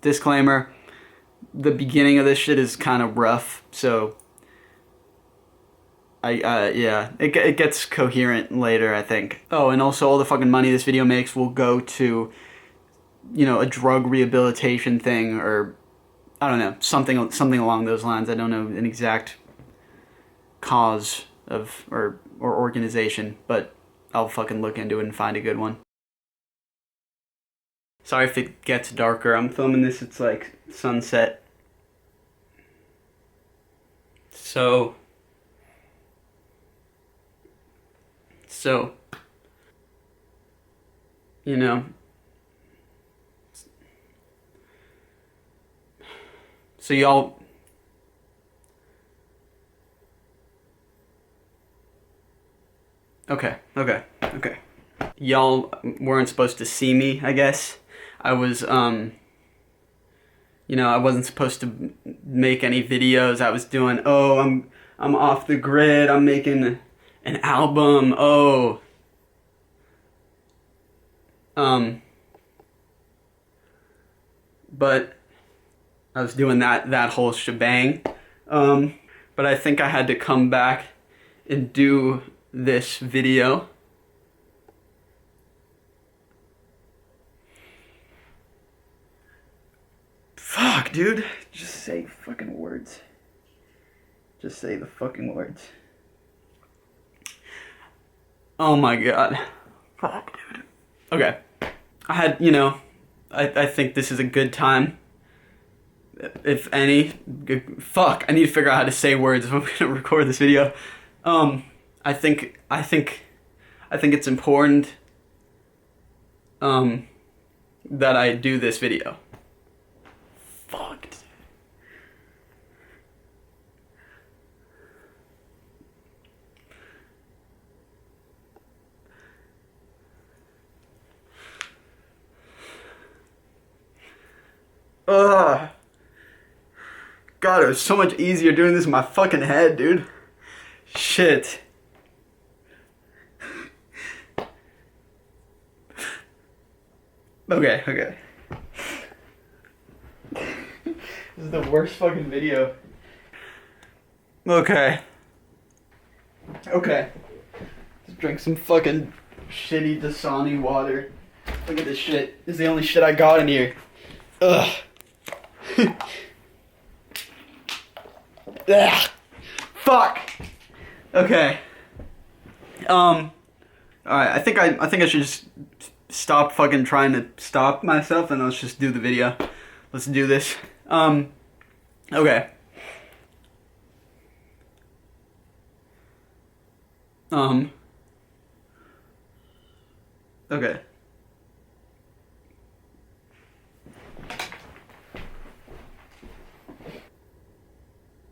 disclaimer, the beginning of this shit is kind of rough, so yeah, it gets coherent later, I think. Oh, and also all the fucking money this video makes will go to, you know, a drug rehabilitation thing, or I don't know, something along those lines. I don't know an exact cause of or organization, but I'll fucking look into it and find a good one. Sorry if it gets darker. I'm filming this, it's like sunset. So, you know, so y'all, okay. Y'all weren't supposed to see me, I guess. I was, you know, I wasn't supposed to make any videos. I was doing, oh, I'm off the grid, I'm making an album, oh. But I was doing that whole shebang. But I think I had to come back and do this video. Fuck, dude. Just say fucking words. Just say the fucking words. Oh my god. Fuck, dude. Okay. I had, you know, I think this is a good time. If any. Fuck, I need to figure out how to say words if I'm gonna record this video. I think it's important, that I do this video. Fucked. God, it was so much easier doing this in my fucking head, dude. Shit. Okay. This is the worst fucking video. Okay. Just drink some fucking shitty Dasani water. Look at this shit. This is the only shit I got in here. Ugh. Ugh. Fuck. Okay. Alright, I think I should just stop fucking trying to stop myself and let's just do the video. Let's do this. Okay. Okay.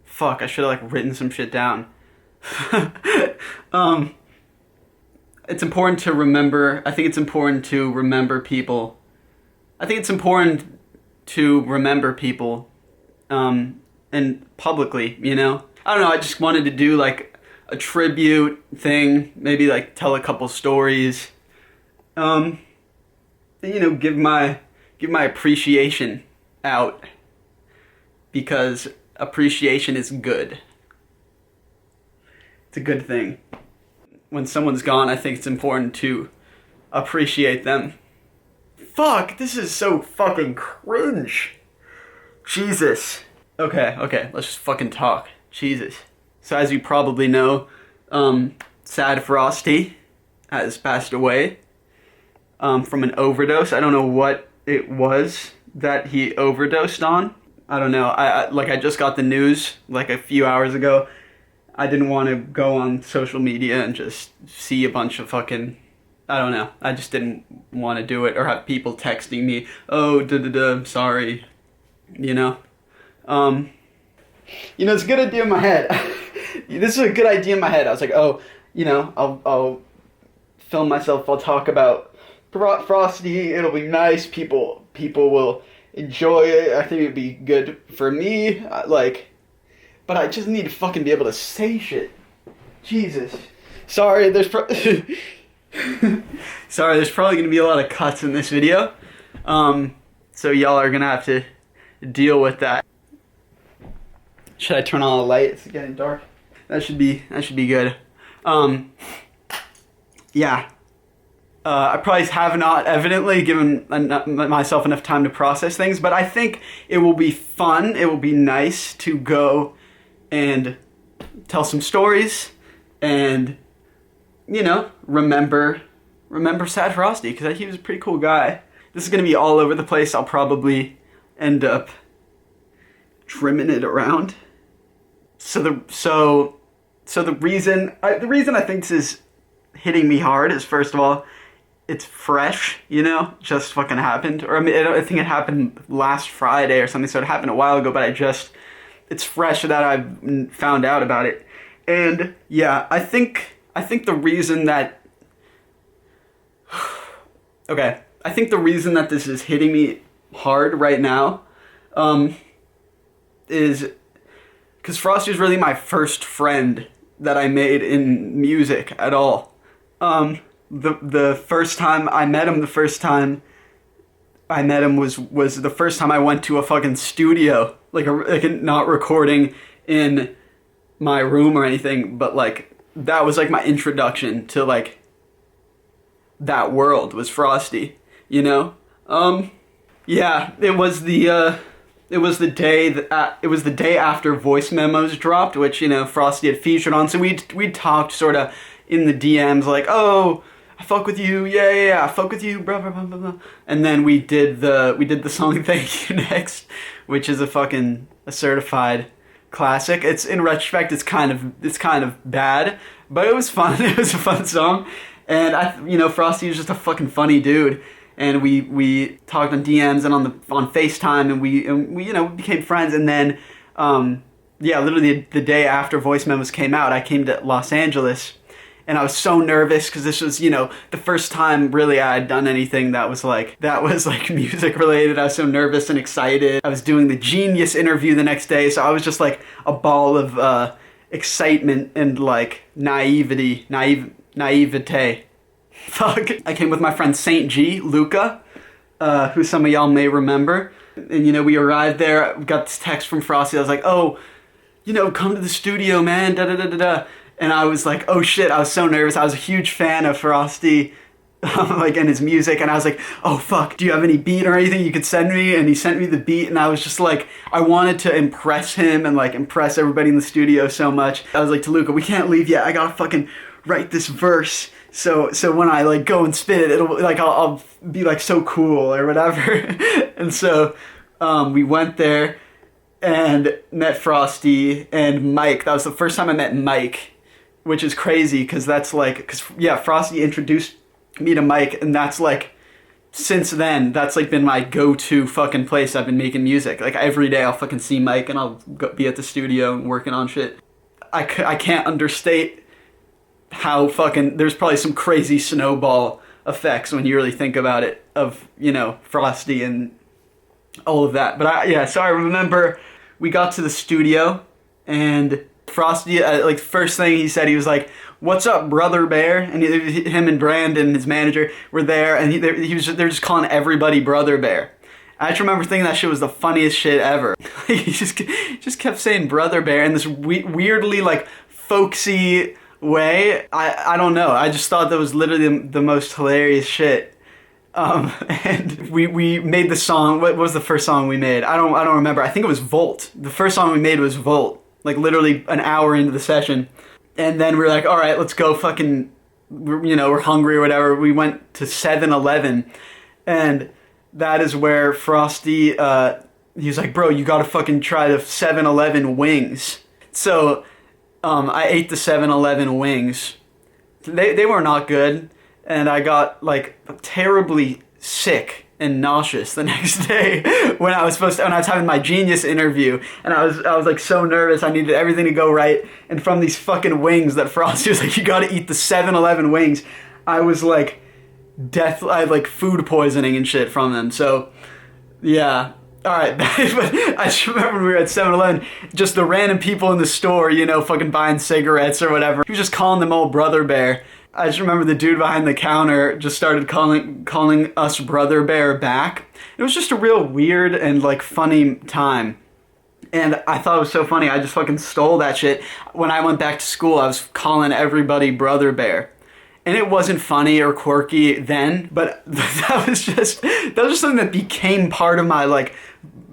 Fuck, I should have like written some shit down. It's important to remember, I think it's important to remember people. And publicly, you know? I don't know, I just wanted to do like a tribute thing, maybe like tell a couple stories. And, you know, give my appreciation out. Because appreciation is good. It's a good thing. When someone's gone, I think it's important to appreciate them. Fuck, this is so fucking cringe. Jesus. Okay, let's just fucking talk. Jesus. So as you probably know, Sad Frosty has passed away from an overdose. I don't know what it was that he overdosed on. I don't know. I just got the news like a few hours ago. I didn't want to go on social media and just see a bunch of fucking, I don't know. I just didn't want to do it or have people texting me, oh, I'm sorry, you know. You know, it's a good idea in my head. This is a good idea in my head. I was like, oh, you know, I'll film myself. I'll talk about Frosty. It'll be nice. People will enjoy it. I think it'd be good for me. But I just need to fucking be able to say shit. Jesus. Sorry, there's probably gonna be a lot of cuts in this video. So y'all are gonna have to deal with that. Should I turn on a light? It's getting dark. That should be good. Yeah. I probably have not evidently given myself enough time to process things, but I think it will be fun. It will be nice to go and tell some stories and, you know, remember Sad Frosty, because he was a pretty cool guy. This is going to be all over the place. I'll probably end up trimming it around. So the reason I think this is hitting me hard is, first of all, it's fresh, you know, just fucking happened. Or I mean, I think it happened last Friday or something, so it happened a while ago, but it's fresh that I found out about it. And yeah, I think the reason that, okay, I think the reason that this is hitting me hard right now, is because Frosty was really my first friend that I made in music at all. The first time I met him, was the first time I went to a fucking studio, like not recording in my room or anything, but like that was like my introduction to like that world, was Frosty, you know? Yeah, it was the day after Voice Memos dropped, which, you know, Frosty had featured on. So we talked sort of in the DMs like, oh, I fuck with you, yeah, I fuck with you, blah blah blah blah blah. And then we did the song Thank You Next, which is a certified classic. It's, in retrospect, it's kind of bad, but it was fun. It was a fun song, and you know, Frosty was just a fucking funny dude. And we talked on DMs and on FaceTime, and we you know, became friends. And then, yeah, literally the day after Voice Memos came out, I came to Los Angeles, and I was so nervous because this was, you know, the first time really I had done anything that was like music related. I was so nervous and excited. I was doing the Genius interview the next day, so I was just like a ball of excitement and like naivete. Fuck. I came with my friend Saint G, Luca, who some of y'all may remember. And, you know, we arrived there, got this text from Frosty. I was like, oh, you know, come to the studio, man, da-da-da-da-da. And I was like, oh shit, I was so nervous. I was a huge fan of Frosty, like, and his music. And I was like, oh fuck, do you have any beat or anything you could send me? And he sent me the beat, and I was just like, I wanted to impress him and like impress everybody in the studio so much. I was like to Luca, we can't leave yet. I gotta fucking write this verse. So when I like go and spit it, it'll like I'll be like so cool or whatever. And so we went there and met Frosty and Mike. That was the first time I met Mike, which is crazy because Frosty introduced me to Mike, and that's like, since then, that's like been my go-to fucking place I've been making music. Like every day I'll fucking see Mike and I'll be at the studio and working on shit. I can't understate how fucking, there's probably some crazy snowball effects when you really think about it, of, you know, Frosty and all of that. But so I remember we got to the studio, and Frosty, like, first thing he said, he was like, what's up, Brother Bear? And him and Brandon, his manager, were there, and they're just calling everybody Brother Bear. I just remember thinking that shit was the funniest shit ever. He just kept saying Brother Bear in this weirdly, like, folksy way. I don't know. I just thought that was literally the most hilarious shit. And we made the song. What was the first song we made? I don't remember. I think it was Volt. The first song we made was Volt. Like literally an hour into the session. And then we were like, all right, let's go fucking, you know, we're hungry or whatever. We went to 7-Eleven, and that is where Frosty, he was like, bro, you gotta fucking try the 7-Eleven wings. So I ate the 7-Eleven wings. They were not good, and I got like terribly sick and nauseous the next day when I was having my Genius interview, and I was like so nervous. I needed everything to go right, and from these fucking wings that Frosty was like, you gotta eat the 7-Eleven wings, I was like I had like food poisoning and shit from them. So yeah. Alright, but I just remember when we were at 7-Eleven, just the random people in the store, you know, fucking buying cigarettes or whatever. He was just calling them all Brother Bear. I just remember the dude behind the counter just started calling us Brother Bear back. It was just a real weird and like funny time. And I thought it was so funny, I just fucking stole that shit. When I went back to school, I was calling everybody Brother Bear. And it wasn't funny or quirky then, but that was just something that became part of my like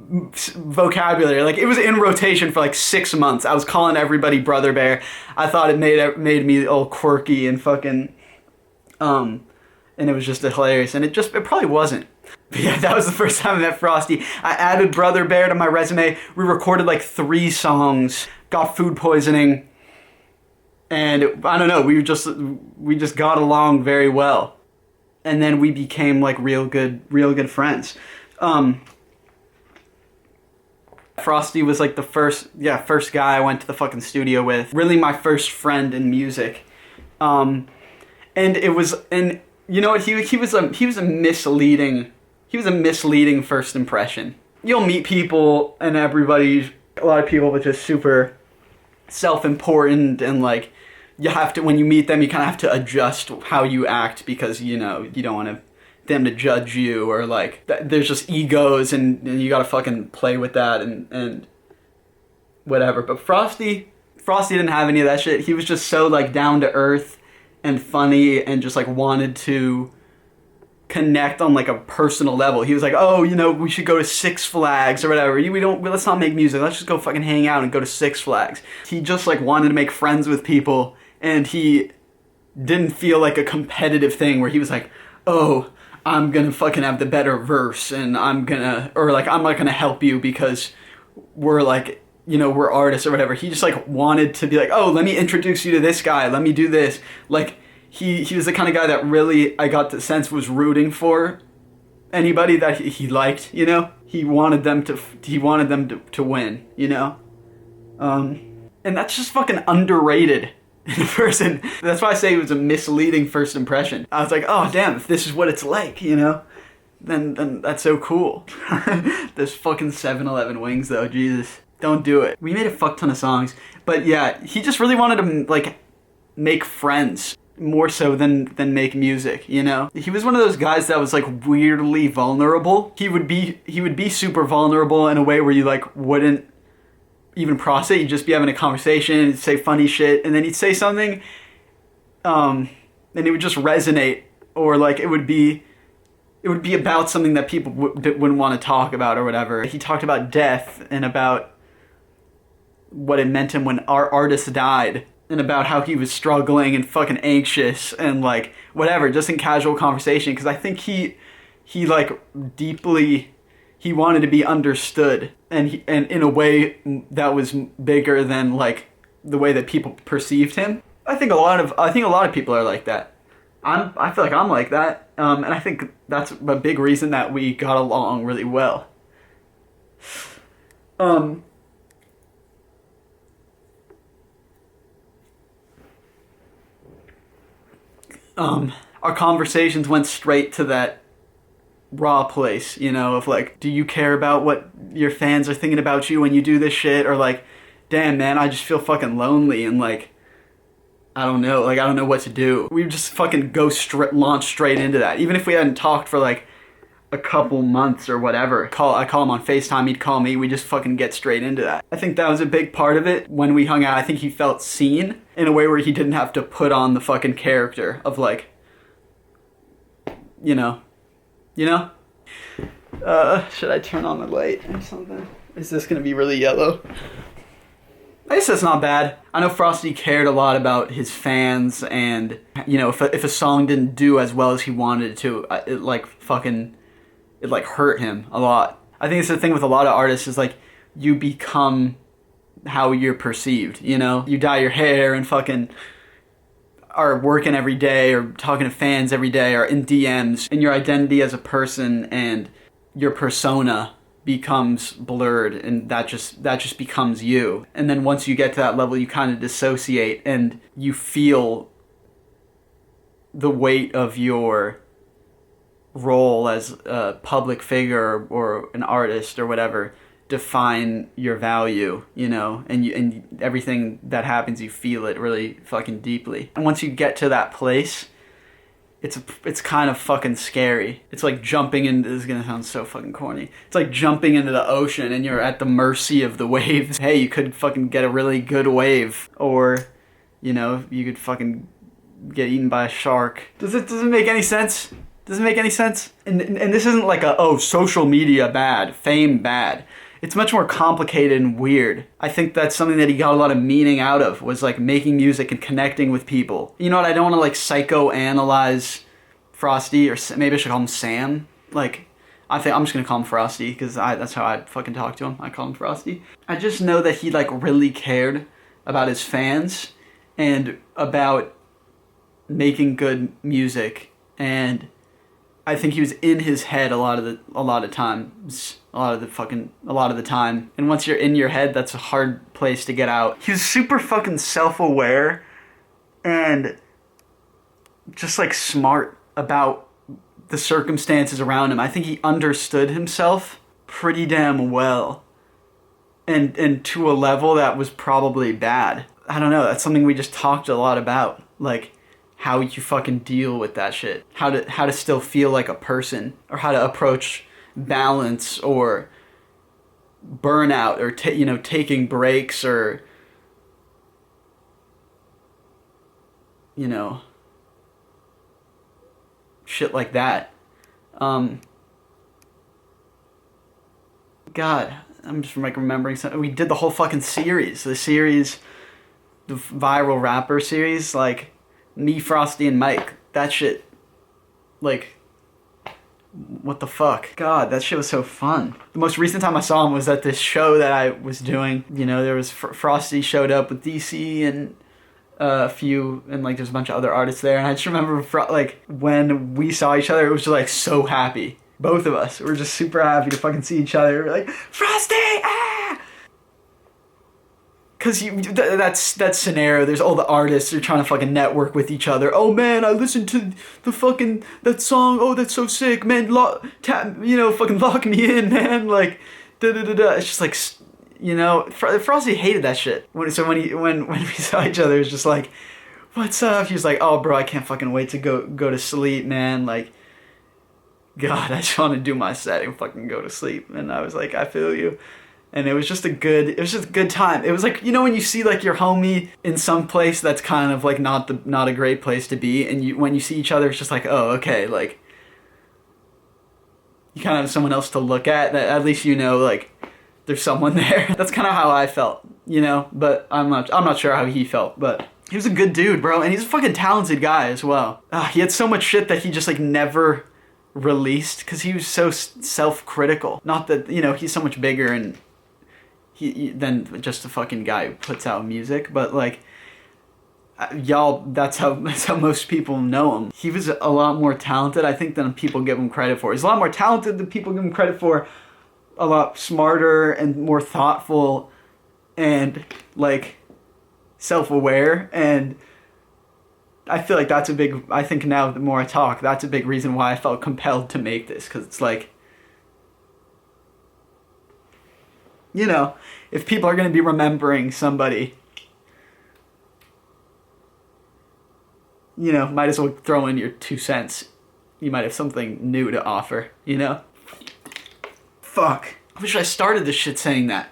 vocabulary. Like it was in rotation for like 6 months. I was calling everybody Brother Bear. I thought it made me all quirky and fucking and it was just hilarious. And it probably wasn't. But yeah, that was the first time I met Frosty. I added Brother Bear to my resume. We recorded like 3 songs. Got food poisoning. And I don't know, we just got along very well. And then we became like real good friends. Frosty was like the first guy I went to the fucking studio with. Really my first friend in music. And you know what, he was a misleading first impression. You'll meet people and a lot of people are just super self-important, and like you have to, when you meet them, you kind of have to adjust how you act because you don't want them to judge you, or like there's just egos and you gotta fucking play with that and whatever. But Frosty didn't have any of that shit. He was just so like down to earth and funny and just like wanted to connect on like a personal level. He was like, oh, we should go to Six Flags or whatever. Let's not make music. Let's just go fucking hang out and go to Six Flags. He just like wanted to make friends with people, and he didn't feel like a competitive thing where he was like, oh, I'm gonna fucking have the better verse and I'm not gonna help you because we're like, we're artists or whatever. He just like wanted to be like, oh, let me introduce you to this guy. Let me do this. Like, He was the kind of guy that really, I got the sense, was rooting for anybody that he liked, He wanted them to win, And that's just fucking underrated in a person. That's why I say it was a misleading first impression. I was like, oh damn, if this is what it's like, then that's so cool. Those fucking 7-Eleven wings though, Jesus. Don't do it. We made a fuck ton of songs, but yeah, he just really wanted to like make friends. More so than make music, He was one of those guys that was like weirdly vulnerable. He would be super vulnerable in a way where you like wouldn't even process it. You'd just be having a conversation and say funny shit, and then he'd say something, and it would just resonate, or like it would be about something that people wouldn't want to talk about or whatever. He talked about death and about what it meant to him when our artist died, and about how he was struggling and fucking anxious and like whatever, just in casual conversation, because I think he like deeply, he wanted to be understood, and in a way that was bigger than like the way that people perceived him. I think a lot of people are like that. I feel like I'm like that, and I think that's a big reason that we got along really well. Our conversations went straight to that raw place, of like, do you care about what your fans are thinking about you when you do this shit? Or like, damn man, I just feel fucking lonely and like, I don't know what to do. We just fucking launch straight into that. Even if we hadn't talked for like a couple months or whatever. I call him on FaceTime, he'd call me, we just fucking get straight into that. I think that was a big part of it. When we hung out, I think he felt seen in a way where he didn't have to put on the fucking character of like, should I turn on the light or something? Is this gonna be really yellow? I guess that's not bad. I know Frosty cared a lot about his fans, and if a song didn't do as well as he wanted it to, it hurt him a lot. I think it's the thing with a lot of artists is like, you become how you're perceived, You dye your hair and fucking are working every day or talking to fans every day or in DMs, and your identity as a person and your persona becomes blurred, and that just becomes you. And then once you get to that level, you kind of dissociate and you feel the weight of your role as a public figure or an artist or whatever define your value, you know, and everything that happens, you feel it really fucking deeply. And once you get to that place, it's kind of fucking scary. It's like jumping into, this is gonna sound so fucking corny. It's like jumping into the ocean and you're at the mercy of the waves. Hey, you could fucking get a really good wave, or, you know, you could fucking get eaten by a shark. Does it make any sense? Does it make any sense? And this isn't like social media bad, fame bad. It's much more complicated and weird. I think that's something that he got a lot of meaning out of, was like making music and connecting with people. You know what, I don't want to like psychoanalyze Frosty, or maybe I should call him Sam. Like, I think I'm just gonna call him Frosty, because that's how I fucking talk to him. I call him Frosty. I just know that he like really cared about his fans and about making good music, and I think he was in his head a lot of the time. And once you're in your head, that's a hard place to get out. He was super fucking self-aware and just like smart about the circumstances around him. I think he understood himself pretty damn well. And to a level that was probably bad. I don't know, that's something we just talked a lot about. Like, how you fucking deal with that shit. How to still feel like a person, or how to approach balance or burnout, or taking breaks, or shit like that. God, I'm just like remembering something. We did the whole fucking series. The viral rapper series, like me, Frosty, and Mike. That shit, like, what the fuck? God, that shit was so fun. The most recent time I saw him was at this show that I was doing. You know, there was Frosty showed up with DC and a few, and like there's a bunch of other artists there. And I just remember like when we saw each other, it was just like so happy. Both of us were just super happy to fucking see each other. We're like, Frosty, ah! Cause that scenario, there's all the artists, they're trying to fucking network with each other. Oh man, I listened to that song, oh that's so sick, man, fucking lock me in, man, like, it's just like, Frosty hated that shit. When we saw each other, it was just like, what's up? He was like, oh bro, I can't fucking wait to go to sleep, man, like, God, I just want to do my set and fucking go to sleep. And I was like, I feel you. And it was just a good time. It was like, when you see like your homie in some place that's kind of like not a great place to be, and when you see each other, it's just like, oh, okay, like, you kind of have someone else to look at, that at least like there's someone there. That's kind of how I felt, but I'm not sure how he felt, but he was a good dude, bro, and he's a fucking talented guy as well. He had so much shit that he just like never released because he was so self-critical. Not that, he's so much bigger and than just a fucking guy who puts out music, but like, y'all, that's how most people know him. He was a lot more talented, I think, than people give him credit for. He's a lot more talented than people give him credit for, a lot smarter and more thoughtful and like self-aware, and I feel like I think now the more I talk, that's a big reason why I felt compelled to make this, because it's like, if people are going to be remembering somebody, might as well throw in your 2 cents. You might have something new to offer, Fuck. I wish I started this shit saying that.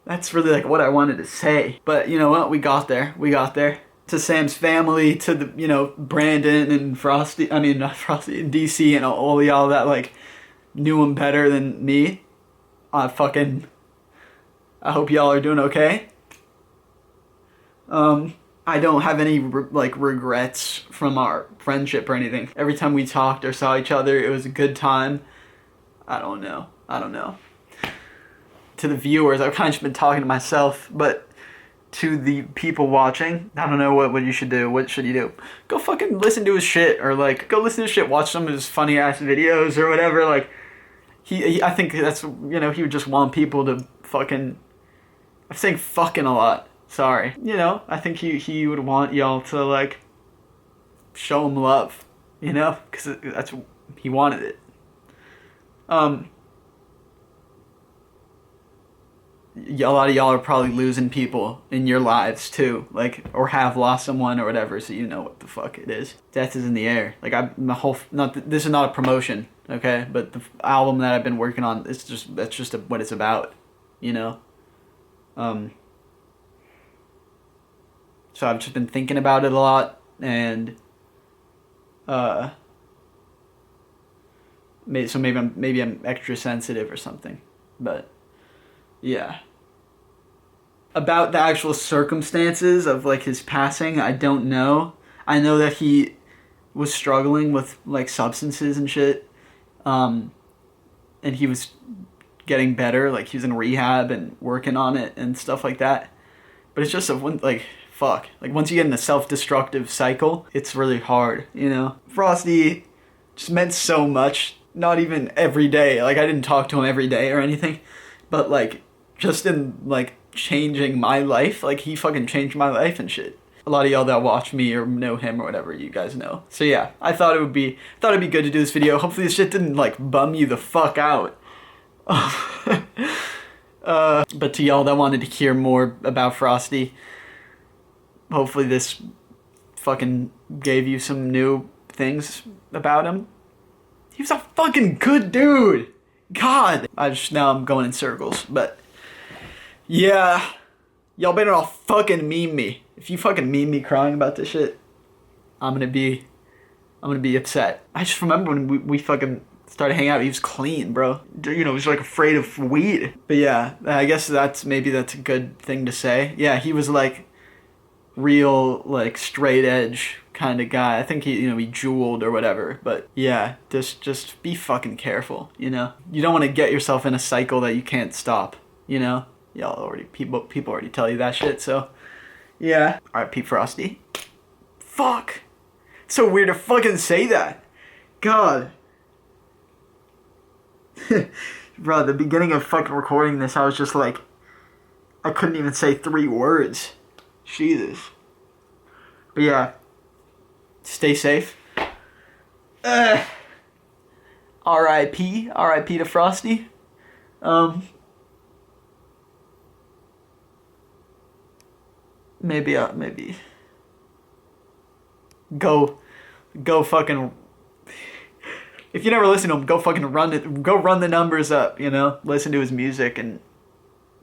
That's really like what I wanted to say. But you know what? We got there. To Sam's family, to the, Brandon and Frosty, not Frosty, and DC and all y'all that like knew him better than me. I hope y'all are doing okay. I don't have any regrets from our friendship or anything. Every time we talked or saw each other, it was a good time. I don't know. To the viewers, I've kind of just been talking to myself, but to the people watching, I don't know what you should do. What should you do? Go fucking listen to his shit, or like go listen to his shit, watch some of his funny ass videos or whatever. Like I think that's, he would just want people to fucking, I'm saying fucking a lot. Sorry. I think he would want y'all to like show him love, because he wanted it. a lot of y'all are probably losing people in your lives too, like, or have lost someone or whatever, so you know what the fuck it is. Death is in the air. Like, this is not a promotion, okay, but the album that I've been working on, that's just what it's about, you know. So I've just been thinking about it a lot, and maybe I'm extra sensitive or something, but yeah. About the actual circumstances of like his passing, I don't know. I know that he was struggling with like substances and shit, and he was getting better. Like, he was in rehab and working on it and stuff like that. But it's just fuck. Like, once you get in a self-destructive cycle, it's really hard, you know? Frosty just meant so much. Not even every day. Like, I didn't talk to him every day or anything. But, like, just in, like, changing my life. Like, he fucking changed my life and shit. A lot of y'all that watch me or know him or whatever, you guys know. So, yeah. I thought it'd be good to do this video. Hopefully this shit didn't, like, bum you the fuck out. But to y'all that wanted to hear more about Frosty, hopefully this fucking gave you some new things about him. He was a fucking good dude. God. Now I'm going in circles, but yeah. Y'all better all fucking meme me. If you fucking meme me crying about this shit, I'm gonna be upset. I just remember when we fucking started hanging out, he was clean, bro. You know, he was like afraid of weed. But yeah, I guess that's a good thing to say. Yeah, he was like real, like, straight edge kind of guy. I think he jeweled or whatever. But yeah, just be fucking careful, you know? You don't want to get yourself in a cycle that you can't stop, you know? People already tell you that shit, so yeah. R.I.P. Frosty. Fuck. It's so weird to fucking say that. God. Bro, at the beginning of fucking recording this, I was just like, I couldn't even say 3 words. Jesus. But yeah, stay safe. R.I.P. R.I.P. to Frosty. Maybe go fucking. If you never listen to him, go fucking run the numbers up, you know? Listen to his music and,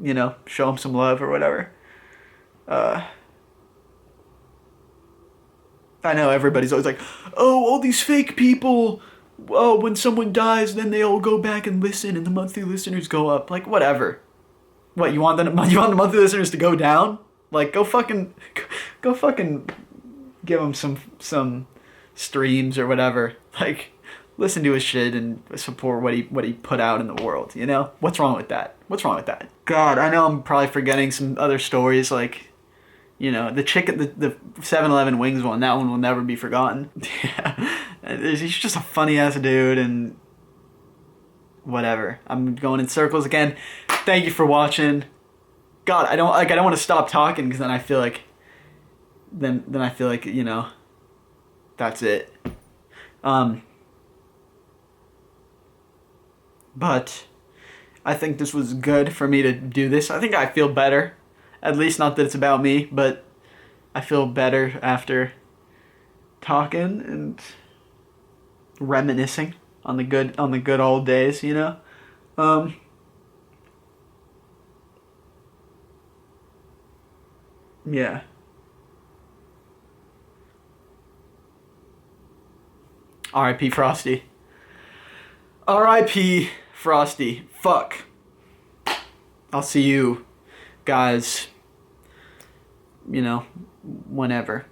you know, show him some love or whatever. I know everybody's always like, oh, all these fake people, oh, when someone dies, then they all go back and listen and the monthly listeners go up. Like, whatever. What, you want the monthly listeners to go down? Like, go fucking give them some streams or whatever. Like, listen to his shit and support what he put out in the world, you know? What's wrong with that? God, I know I'm probably forgetting some other stories, like, you know, the 7-Eleven wings one, that one will never be forgotten. Yeah. He's just a funny ass dude and whatever. I'm going in circles again. Thank you for watching. God, I don't want to stop talking because then I feel like you know, that's it. But I think this was good for me to do this. I think I feel better. At least not that it's about me, but I feel better after talking and reminiscing on the good old days, you know? Yeah. R.I.P. Frosty. R.I.P. Frosty. Fuck. I'll see you guys, you know, whenever.